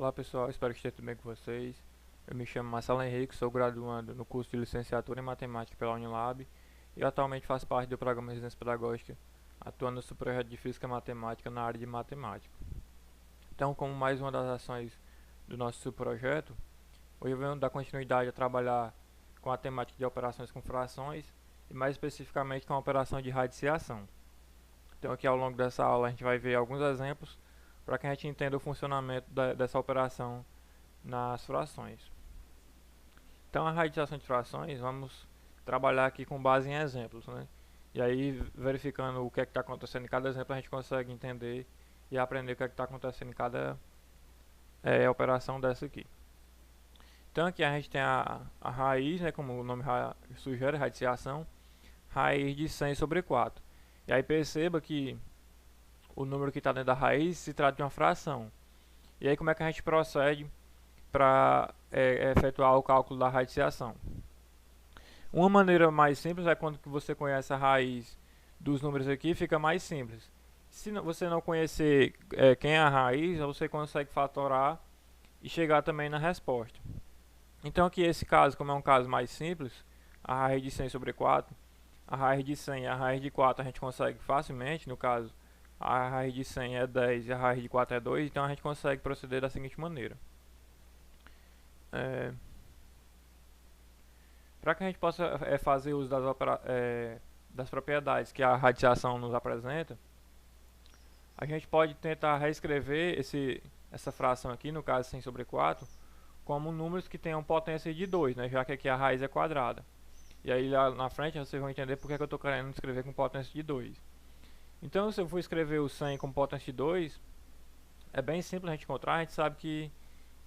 Olá pessoal, espero que esteja tudo bem com vocês. Eu me chamo Marcelo Henrique, sou graduando no curso de licenciatura em Matemática pela Unilab e atualmente faço parte do programa de Residência Pedagógica, atuando no projeto de Física e Matemática na área de Matemática. Então, como mais uma das ações do nosso subprojeto, hoje eu venho dar continuidade a trabalhar com a temática de operações com frações e mais especificamente com a operação de radiciação. Então aqui ao longo dessa aula a gente vai ver alguns exemplos para que a gente entenda o funcionamento dessa operação nas frações. Então a radiciação de frações, vamos trabalhar aqui com base em exemplos, né? E aí verificando o que é que está acontecendo em cada exemplo a gente consegue entender e aprender o que é que está acontecendo em cada operação dessa aqui. Então aqui a gente tem a raiz, né, como o nome sugere, radiciação, raiz de 100 sobre 4. E aí perceba que o número que está dentro da raiz se trata de uma fração. E aí como é que a gente procede para efetuar o cálculo da radiciação? Uma maneira mais simples é quando você conhece a raiz dos números aqui, fica mais simples. Se você não conhecer quem é a raiz, você consegue fatorar e chegar também na resposta. Então aqui esse caso, como é um caso mais simples, a raiz de 100 sobre 4, a raiz de 100 e a raiz de 4 a gente consegue facilmente, no caso a raiz de 100 é 10 e a raiz de 4 é 2, então a gente consegue proceder da seguinte maneira. Para que a gente possa fazer uso das propriedades que a radiciação nos apresenta, a gente pode tentar reescrever essa fração aqui, no caso 100 sobre 4, como números que tenham potência de 2, né, já que aqui a raiz é quadrada. E aí lá na frente vocês vão entender porque que eu estou querendo escrever com potência de 2. Então se eu for escrever o 100 com potência de 2, é bem simples a gente encontrar, a gente sabe que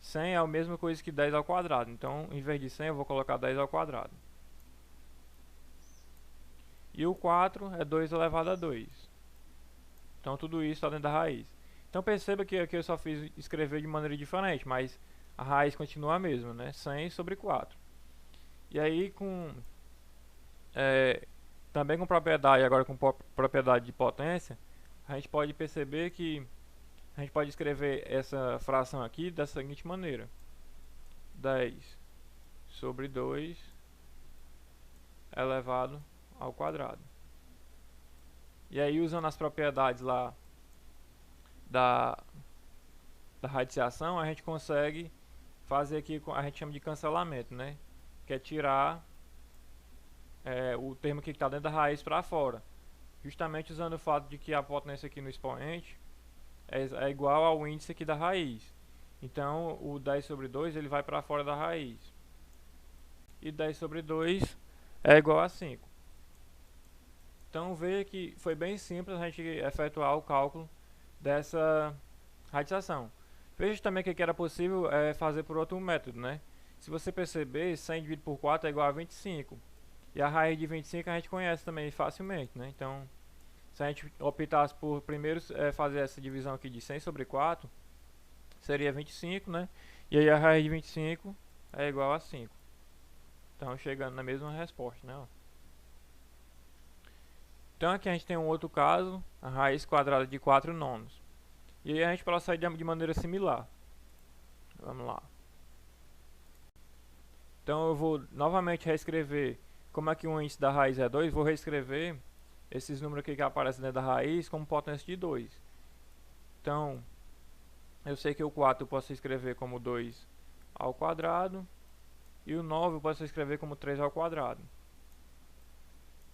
100 é a mesma coisa que 10 ao quadrado. Então em vez de 100 eu vou colocar 10 ao quadrado. E o 4 é 2 elevado a 2. Então tudo isso está dentro da raiz. Então perceba que aqui eu só fiz escrever de maneira diferente, mas a raiz continua a mesma, né? 100 sobre 4. E aí também com propriedade, agora com propriedade de potência, a gente pode perceber que a gente pode escrever essa fração aqui da seguinte maneira: 10 sobre 2 elevado ao quadrado. E aí usando as propriedades lá da radiciação, a gente consegue fazer aqui, a gente chama de cancelamento, né? Que é tirar o termo que está dentro da raiz para fora. Justamente usando o fato de que a potência aqui no expoente é igual ao índice aqui da raiz. Então o 10 sobre 2 ele vai para fora da raiz. E 10 sobre 2 é igual a 5. Então veja que foi bem simples a gente efetuar o cálculo dessa radiciação. Veja também que aqui era possível fazer por outro método, né? Se você perceber, 100 dividido por 4 é igual a 25. E a raiz de 25 a gente conhece também facilmente, né? Então, se a gente optasse por primeiro fazer essa divisão aqui de 100 sobre 4, seria 25, né? E aí a raiz de 25 é igual a 5. Então, chegando na mesma resposta, né? Então, aqui a gente tem um outro caso, a raiz quadrada de 4 nonos. E aí a gente procede de maneira similar. Vamos lá. Então eu vou novamente reescrever, como aqui o índice da raiz é 2, vou reescrever esses números aqui que aparecem dentro da raiz como potência de 2. Então, eu sei que o 4 eu posso escrever como 2 ao quadrado, e o 9 eu posso escrever como 3 ao quadrado.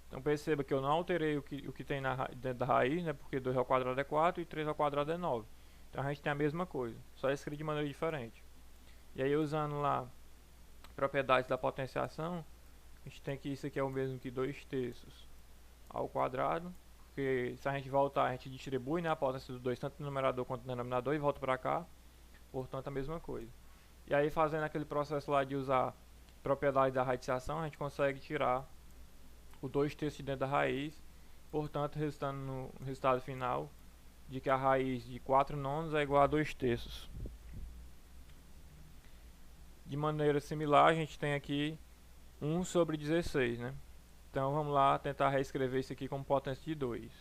Então perceba que eu não alterei o que tem dentro da raiz, né, porque 2 ao quadrado é 4 e 3 ao quadrado é 9. Então a gente tem a mesma coisa, só escrito de maneira diferente. E aí usando lá propriedades da potenciação, a gente tem que isso aqui é o mesmo que 2 terços ao quadrado, porque se a gente voltar a gente distribui, né, a potência dos dois, tanto no numerador quanto no denominador, e volta para cá, portanto a mesma coisa. E aí fazendo aquele processo lá de usar propriedade da radiciação, a gente consegue tirar o 2 terços de dentro da raiz, portanto resultando no resultado final de que a raiz de 4 nonos é igual a 2 terços. De maneira similar, a gente tem aqui 1 sobre 16, né? Então vamos lá tentar reescrever isso aqui como potência de 2.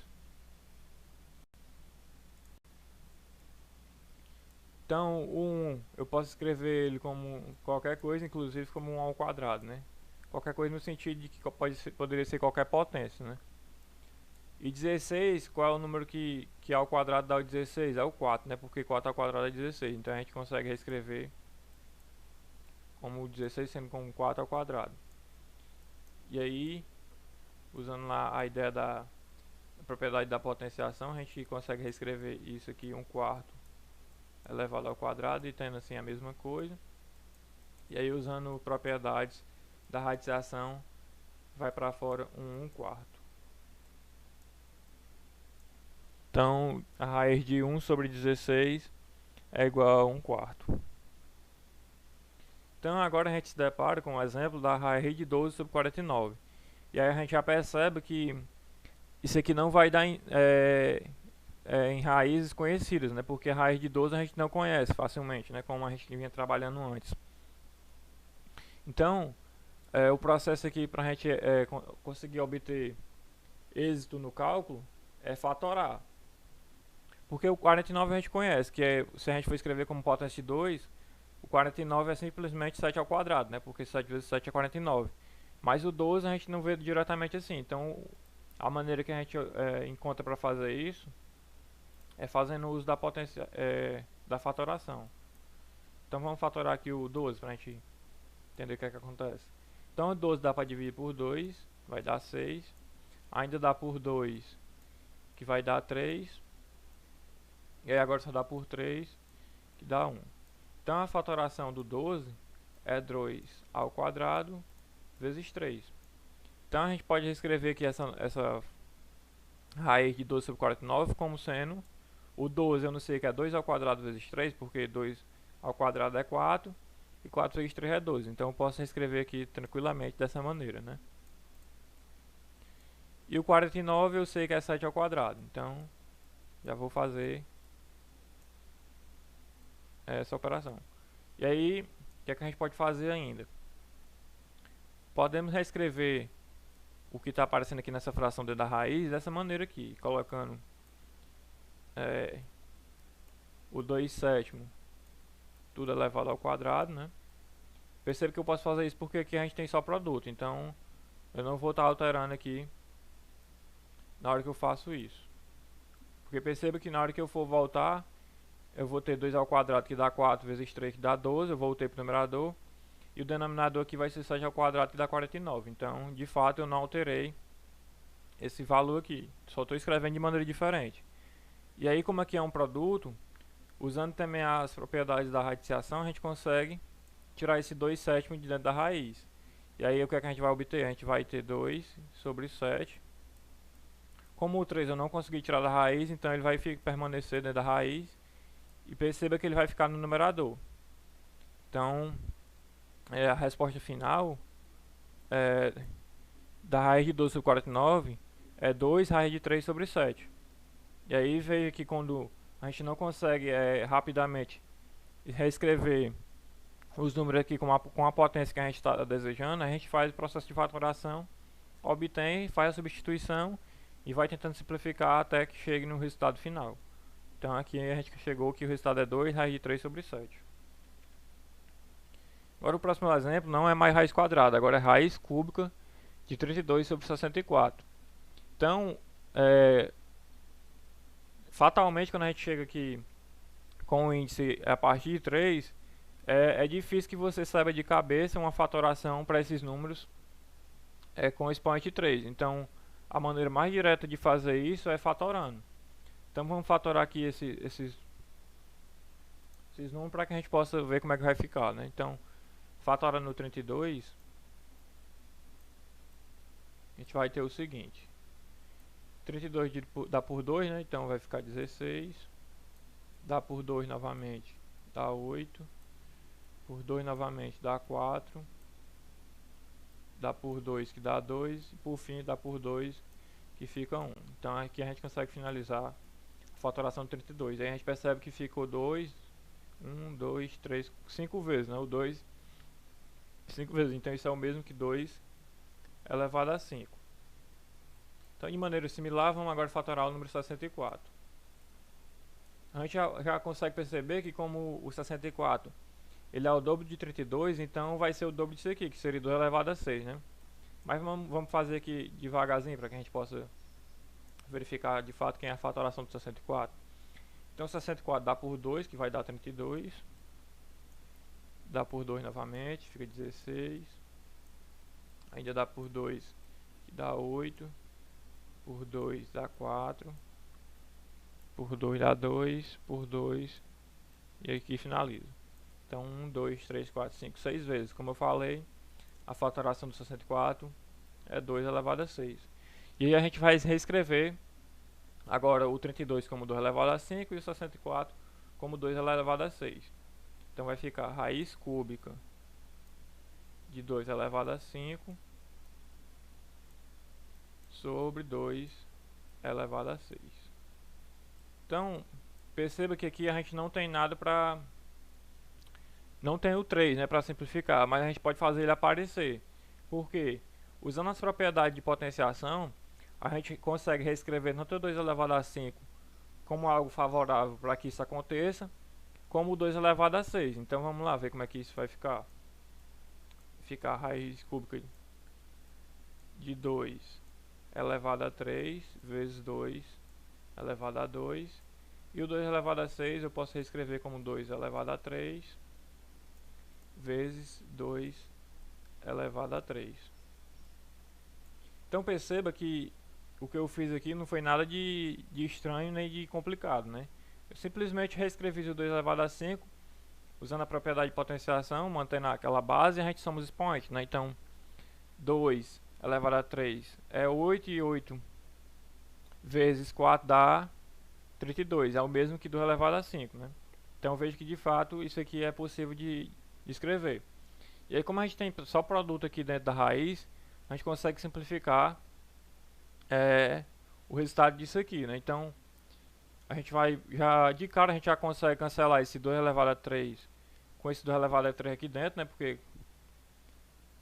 Então, o 1 eu posso escrever ele como qualquer coisa, inclusive como 1 ao quadrado, né? Qualquer coisa no sentido de que poderia ser qualquer potência, né? E 16, qual é o número que ao quadrado dá o 16? É o 4, né? Porque 4 ao quadrado é 16. Então a gente consegue reescrever como 16 sendo como 4 ao quadrado. E aí, usando lá a ideia da propriedade da potenciação, a gente consegue reescrever isso aqui, 1/4 elevado ao quadrado, e tendo assim a mesma coisa. E aí, usando propriedades da radiação, vai para fora um 1/4. Então, a raiz de 1 sobre 16 é igual a 1/4. Então, agora a gente se depara com o exemplo da raiz de 12 sobre 49. E aí a gente já percebe que isso aqui não vai dar em raízes conhecidas, né? Porque a raiz de 12 a gente não conhece facilmente, né? Como a gente vinha trabalhando antes. Então, o processo aqui para a gente conseguir obter êxito no cálculo é fatorar. Porque o 49 a gente conhece, que é, se a gente for escrever como potência de 2, o 49 é simplesmente 7 ao quadrado, né? Porque 7 vezes 7 é 49. Mas o 12 a gente não vê diretamente assim. Então, a maneira que a gente encontra para fazer isso é fazendo uso da potência da fatoração. Então, vamos fatorar aqui o 12 para a gente entender o que é que acontece. Então, o 12 dá para dividir por 2, vai dar 6. Ainda dá por 2, que vai dar 3. E aí agora só dá por 3, que dá 1. Então, a fatoração do 12 é 2 ao quadrado vezes 3. Então, a gente pode reescrever aqui essa raiz de 12 sobre 49 como sendo o 12, eu não sei que é 2 ao quadrado vezes 3, porque 2 ao quadrado é 4, e 4 vezes 3 é 12. Então, eu posso reescrever aqui tranquilamente dessa maneira, né? E o 49 eu sei que é 7 ao quadrado. Então, já vou fazer essa operação. E aí, o que é que a gente pode fazer ainda? Podemos reescrever o que está aparecendo aqui nessa fração d da raiz dessa maneira aqui, colocando o 2/7 tudo elevado ao quadrado, né? Perceba que eu posso fazer isso porque aqui a gente tem só produto, então eu não vou estar alterando aqui na hora que eu faço isso. Porque perceba que na hora que eu for voltar, eu vou ter 2 ao quadrado que dá 4 vezes 3 que dá 12, eu voltei para o numerador. E o denominador aqui vai ser 7 ao quadrado que dá 49. Então, de fato, eu não alterei esse valor aqui. Só estou escrevendo de maneira diferente. E aí, como aqui é um produto, usando também as propriedades da radiciação, a gente consegue tirar esse 2/7 de dentro da raiz. E aí, o que é que a gente vai obter? A gente vai ter 2 sobre 7. Como o 3 eu não consegui tirar da raiz, então ele vai permanecer dentro da raiz. E perceba que ele vai ficar no numerador. Então, a resposta final da raiz de 12 sobre 49 é 2 raiz de 3 sobre 7. E aí veja que quando a gente não consegue rapidamente reescrever os números aqui com a potência que a gente está desejando, a gente faz o processo de fatoração, obtém, faz a substituição e vai tentando simplificar até que chegue no resultado final. Então aqui a gente chegou que o resultado é 2 raiz de 3 sobre 7. Agora o próximo exemplo não é mais raiz quadrada, agora é raiz cúbica de 32 sobre 64. Então, fatalmente quando a gente chega aqui com o índice a partir de 3, é difícil que você saiba de cabeça uma fatoração para esses números com expoente 3. Então, a maneira mais direta de fazer isso é fatorando. Então, vamos fatorar aqui esses números para que a gente possa ver como é que vai ficar, né? Então, fatorando no 32, a gente vai ter o seguinte: 32 dá por 2, né? Então vai ficar 16. Dá por 2 novamente, dá 8. Por 2 novamente dá 4. Dá por 2 que dá 2. E por fim dá por 2 que fica 1. Então aqui a gente consegue finalizar a fatoração de 32. Aí a gente percebe que ficou 2, 1, 2, 3, 5 vezes, né? O 2 5 vezes, então isso é o mesmo que 2 elevado a 5. Então, de maneira similar, vamos agora fatorar o número 64. a gente já consegue perceber que como o 64 ele é o dobro de 32, então vai ser o dobro disso aqui, que seria 2 elevado a 6, né? Mas vamos fazer aqui devagarzinho para que a gente possa verificar de fato quem é a fatoração do 64. Então 64 dá por 2, que vai dar 32. Dá por 2 novamente, fica 16. Ainda dá por 2, que dá 8. Por 2 dá 4. Por 2 dá 2. Por 2. E aqui finaliza. Então 1, 2, 3, 4, 5, 6 vezes. Como eu falei, a fatoração do 64 é 2 elevado a 6. E aí a gente vai reescrever agora o 32 como 2 elevado a 5 e o 64 como 2 elevado a 6. Então vai ficar raiz cúbica de 2 elevado a 5 sobre 2 elevado a 6. Então, perceba que aqui a gente não tem nada para... Não tem o 3, né, para simplificar, mas a gente pode fazer ele aparecer. Por quê? Usando as propriedades de potenciação, a gente consegue reescrever tanto 2 elevado a 5 como algo favorável para que isso aconteça, como 2 elevado a 6. Então vamos lá ver como é que isso vai ficar. Ficar a raiz cúbica de 2 elevado a 3 vezes 2 elevado a 2. E o 2 elevado a 6 eu posso reescrever como 2 elevado a 3 vezes 2 elevado a 3. Então perceba que o que eu fiz aqui não foi nada de estranho nem de complicado, né? Eu simplesmente reescrevi o 2 elevado a 5 usando a propriedade de potenciação, mantendo aquela base, e a gente soma os expoentes, né? Então 2 elevado a 3 é 8 e 8 vezes 4 dá 32, é o mesmo que 2 elevado a 5, né? Então vejo que de fato isso aqui é possível de escrever. E aí como a gente tem só produto aqui dentro da raiz, a gente consegue simplificar o resultado disso aqui, né? Então a gente vai, já de cara a gente já consegue cancelar esse 2 elevado a 3 com esse 2 elevado a 3 aqui dentro, né? Porque...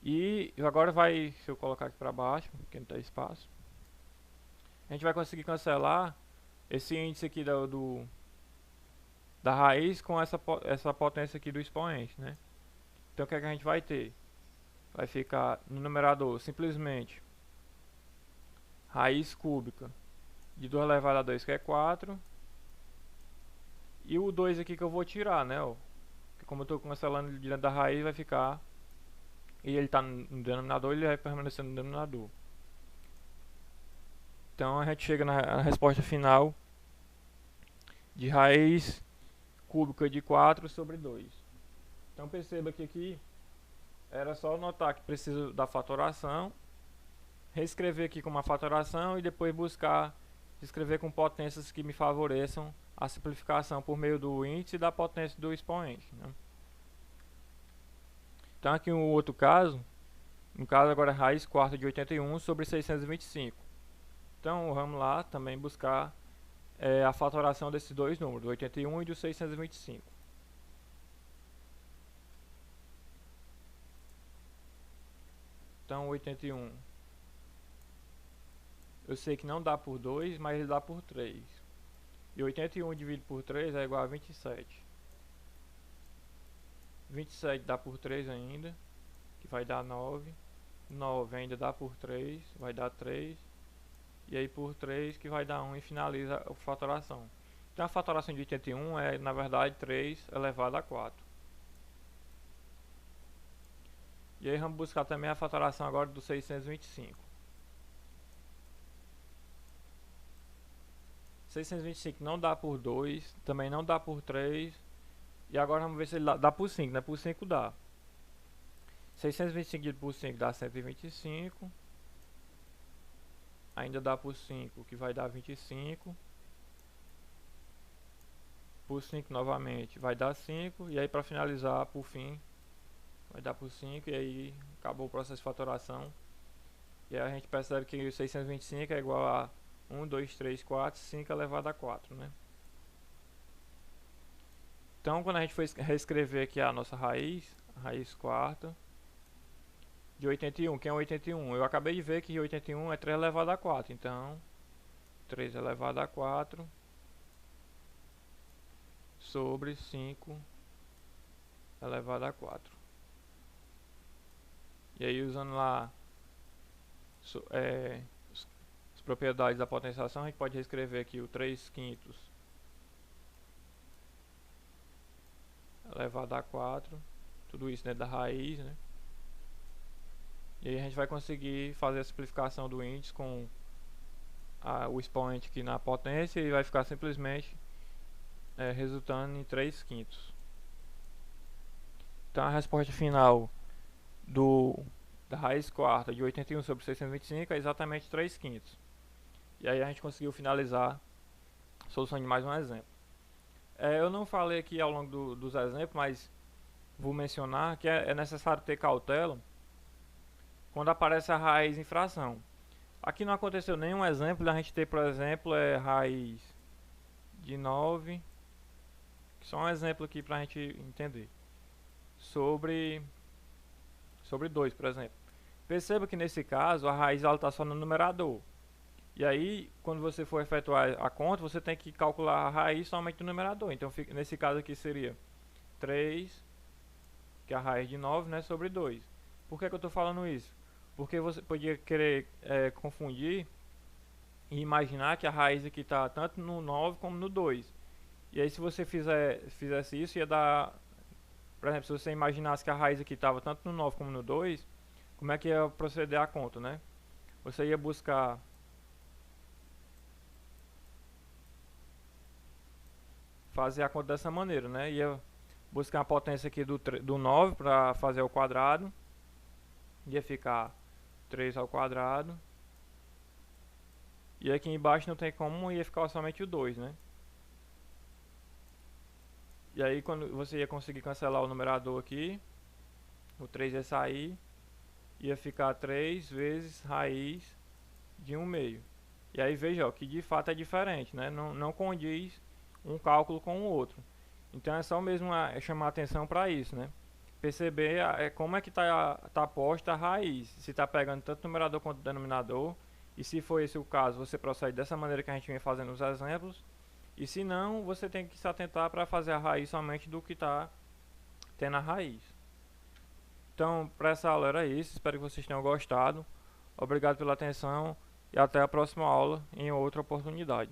E agora vai, se eu colocar aqui para baixo, porque não tem espaço, a gente vai conseguir cancelar esse índice aqui da raiz com essa potência aqui do expoente, né? Então o que é que a gente vai ter? Vai ficar no numerador simplesmente raiz cúbica de 2 elevado a 2, que é 4. E o 2 aqui que eu vou tirar, né? Ó, como eu estou cancelando ele dentro da raiz, vai ficar... E ele está no denominador, ele vai permanecer no denominador. Então a gente chega na resposta final de raiz cúbica de 4 sobre 2. Então perceba que aqui era só notar que precisa da fatoração, reescrever aqui com uma fatoração e depois buscar escrever com potências que me favoreçam a simplificação por meio do índice e da potência do expoente, né? Então aqui um outro caso, no caso agora raiz quarta de 81 sobre 625. Então vamos lá também buscar a fatoração desses dois números, do 81 e do 625. Então 81, eu sei que não dá por 2, mas ele dá por 3. E 81 dividido por 3 é igual a 27. 27 dá por 3 ainda, que vai dar 9. 9 ainda dá por 3, vai dar 3. E aí por 3 que vai dar 1 e finaliza a fatoração. Então a fatoração de 81 é na verdade 3 elevado a 4. E aí vamos buscar também a fatoração agora do 625. 625 não dá por 2, também não dá por 3. E agora vamos ver se ele dá por 5, né? Por 5 dá. 625 dividido por 5 dá 125. Ainda dá por 5, que vai dar 25. Por 5 novamente vai dar 5. E aí para finalizar, por fim, vai dar por 5. E aí acabou o processo de fatoração. E aí a gente percebe que o 625 é igual a 1, 2, 3, 4, 5 elevado a 4, né? Então quando a gente for reescrever aqui a nossa raiz, a raiz quarta de 81, que é 81? Eu acabei de ver que 81 é 3 elevado a 4, então 3 elevado a 4 sobre 5 elevado a 4. E aí, usando lá as propriedades da potenciação, a gente pode reescrever aqui o 3/5 elevado a 4, tudo isso dentro da raiz, né? E aí a gente vai conseguir fazer a simplificação do índice com o expoente aqui na potência, e vai ficar simplesmente resultando em 3/5. Então a resposta final da raiz quarta de 81 sobre 625 é exatamente 3/5. E aí a gente conseguiu finalizar a solução de mais um exemplo. Eu não falei aqui ao longo dos exemplos, mas vou mencionar que é necessário ter cautela quando aparece a raiz em fração. Aqui não aconteceu nenhum exemplo da gente ter, por exemplo, raiz de 9, só um exemplo aqui para a gente entender, sobre 2, por exemplo. Perceba que nesse caso a raiz está só no numerador. E aí, quando você for efetuar a conta, você tem que calcular a raiz somente no numerador. Então, nesse caso aqui seria 3, que é a raiz de 9, né, sobre 2. Por que eu estou falando isso? Porque você podia querer confundir e imaginar que a raiz aqui está tanto no 9 como no 2. E aí, se você fizesse isso, ia dar... Por exemplo, se você imaginasse que a raiz aqui estava tanto no 9 como no 2, como é que ia proceder a conta, né? Você ia buscar... fazer a conta dessa maneira, né? Ia buscar a potência aqui do 9 para fazer ao quadrado. Ia ficar 3 ao quadrado. E aqui embaixo não tem como, ia ficar somente o 2, né? E aí quando você ia conseguir cancelar o numerador aqui, o 3 ia sair, ia ficar 3 vezes raiz de 1/2. E aí veja, ó, que de fato é diferente, né? Não condiz um cálculo com o outro. Então é só mesmo chamar atenção para isso, né? Perceber como é que tá posta a raiz, se está pegando tanto o numerador quanto o denominador, e se for esse o caso, você procede dessa maneira que a gente vem fazendo os exemplos, e se não, você tem que se atentar para fazer a raiz somente do que está tendo a raiz. Então, para essa aula era isso, espero que vocês tenham gostado, obrigado pela atenção, e até a próxima aula em outra oportunidade.